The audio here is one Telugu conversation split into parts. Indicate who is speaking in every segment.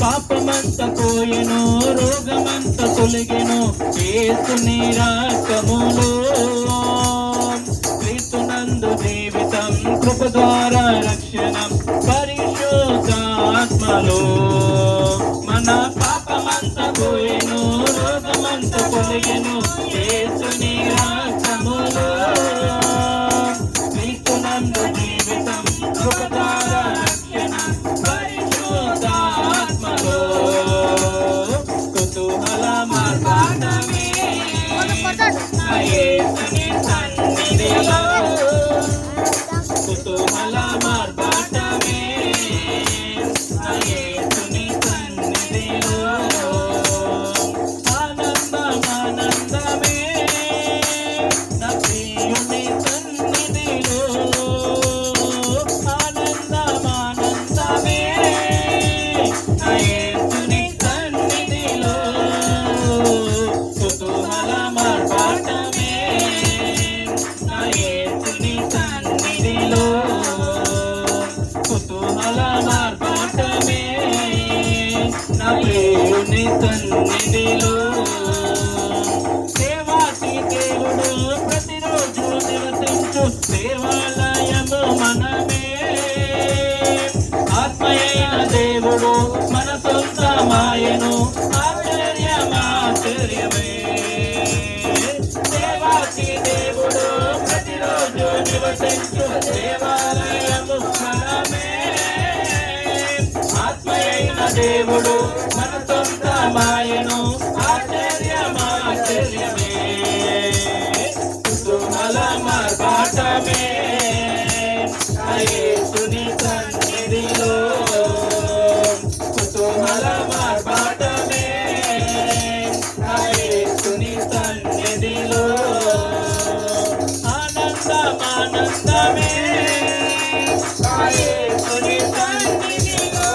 Speaker 1: పాపమంత పోయెను, రోగమంత తొలగెను యేసుని రక్తములో. క్రీస్తునందు జీవితం, కృప ద్వారా రక్షణం, పరిశుద్ధాత్మలో. మన పాపమంత పోయెను, రోగమంత తొలగెను యేసుని రక్తములో. క్రీస్తునందు జీవితం, కృప ద్వారా రక్షణం, పరిశుద్ధాత్మలో. కుతూహల మార్గాటమే యేసుని సన్నిధిలో. కుతూహల మార్గాటమే యేసుని సన్నిధిలో. ఆనందమే నా ప్రియుని సన్నిధిలో. ఆనందమే యేసుని సన్నిధిలో. కుతూహల మార్గాటమే యేసుని సన్నిధిలో. కుతూహల మార్గాటమే నా ప్రియుని సన్నిధిలో. దేవాతి దేవుడు ప్రతిరోజు నివసించు దేవాలయము మనమే. ఆత్మయైన దేవుడు మన సొంతమాయను, ఆశ్చర్యమే. దేవాతి దేవుడు ప్రతిరోజు నివసించు దేవాలయము మనమే. ఆత్మయైన దేవుడు మన సొంతమాయను, ఆశ్చర్యమే. కుతూహల మార్గాటమే యేసుని సన్నిధిలో. కుతూహల మార్గాటమే యేసుని సన్నిధిలో. ఆనందమే యేసుని సన్నిధిలో.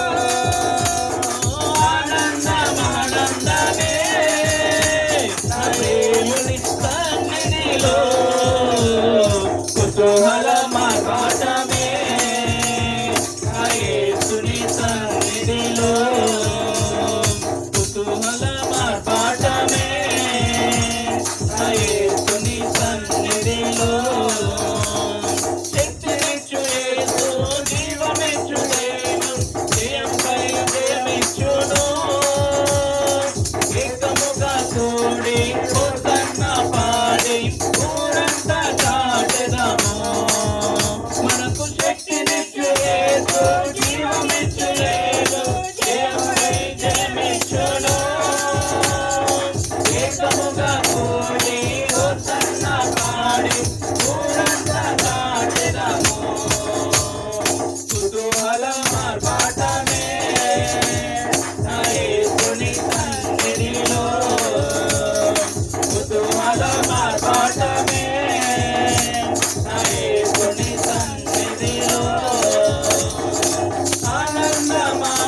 Speaker 1: ఆనందమే యేసుని సన్నిధిలో. కుతూహల మార్గాటమే యేసుని సన్నిధిలో. కుతూహల మార్గాటమే యేసుని సన్నిధిలో. శక్తినిచ్చు యేసు, జీవమిచ్చు దైవం, జయంపై జయమిచ్చును. ఏకముగా కూడి హోసన్న పాడి ఊరంతా చాటెదము. మనకు శక్తినిచ్చు యేసు, జీవమిచ్చు దైవం, జయంపై జయమిచ్చును. ఏకముగా కూడి హోసన్న పాడి ఊరంతా చాటెదము. కుతూహల మార్గాటమే యేసుని సన్నిధిలో. కుతూహల మార్గాటమే యేసుని సన్నిధిలో. ఆనందమే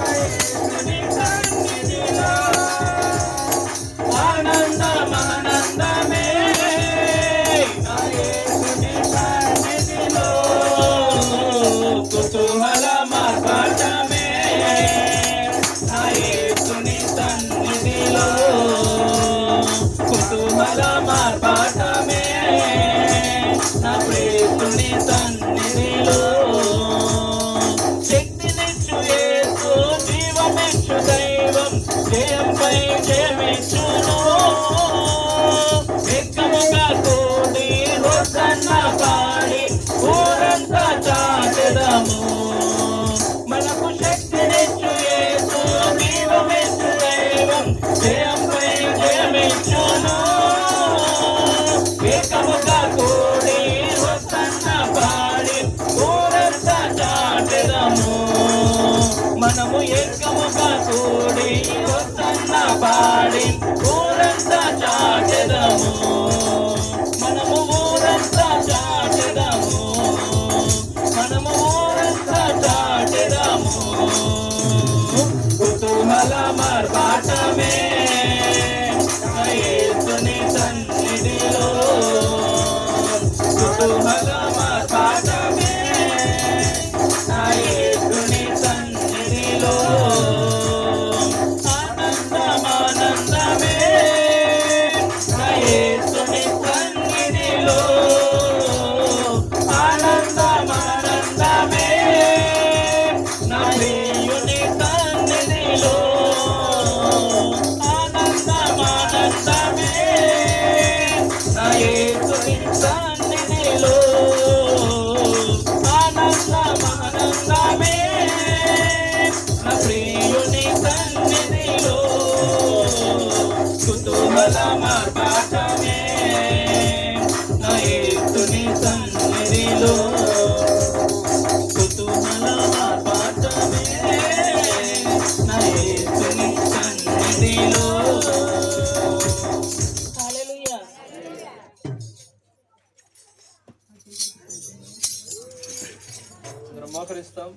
Speaker 1: యేసుని సన్నిధిలో. ఆనందమే యేసుని సన్నిధిలో. కుతూహల మార్గాటమే యేసుని సన్నిధిలో. కుతూహల మార్గాటమే యేసుని సన్నిధిలో. శక్తినిచ్చు యేసు, జీవమిచ్చు దైవం, జయంపై జయమిచ్చును. ఏకముగా కూడి హోసన్న పాడి ఊరంతా చాటెదము. మనకు శక్తినిచ్చు యేసు, జీవమిచ్చు దైవం, జయంపై జయమిచ్చును. ఏకముగా కూడి హోసన్న పాడి ఊరంతా చాటెదము. మనము ఏకముగా కూడి హోసన్న పాడి ఊరంతా చాటెదము. మనము ఊరంతా చాటెదము. మనము ఊరంతా చాటెదము. కుతూహల మార్గాటమే యేసుని సన్నిధిలో. కుతూహల మార్గాటమే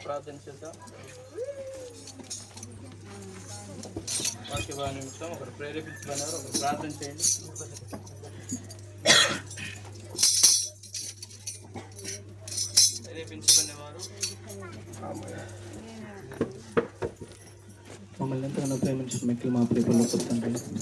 Speaker 1: ప్రార్థన చేద్దాం. వాక్య భాగం నిమిత్తం ఒకరు ప్రేరేపించబడినారు, ఒకరు ప్రార్థన చేయండి. ప్రేరేపించబడినవారు
Speaker 2: మమ్మల్ని ఎంతగానో ప్రేమించిన మిక్కిలి మా ప్రేమలో తండ్రి,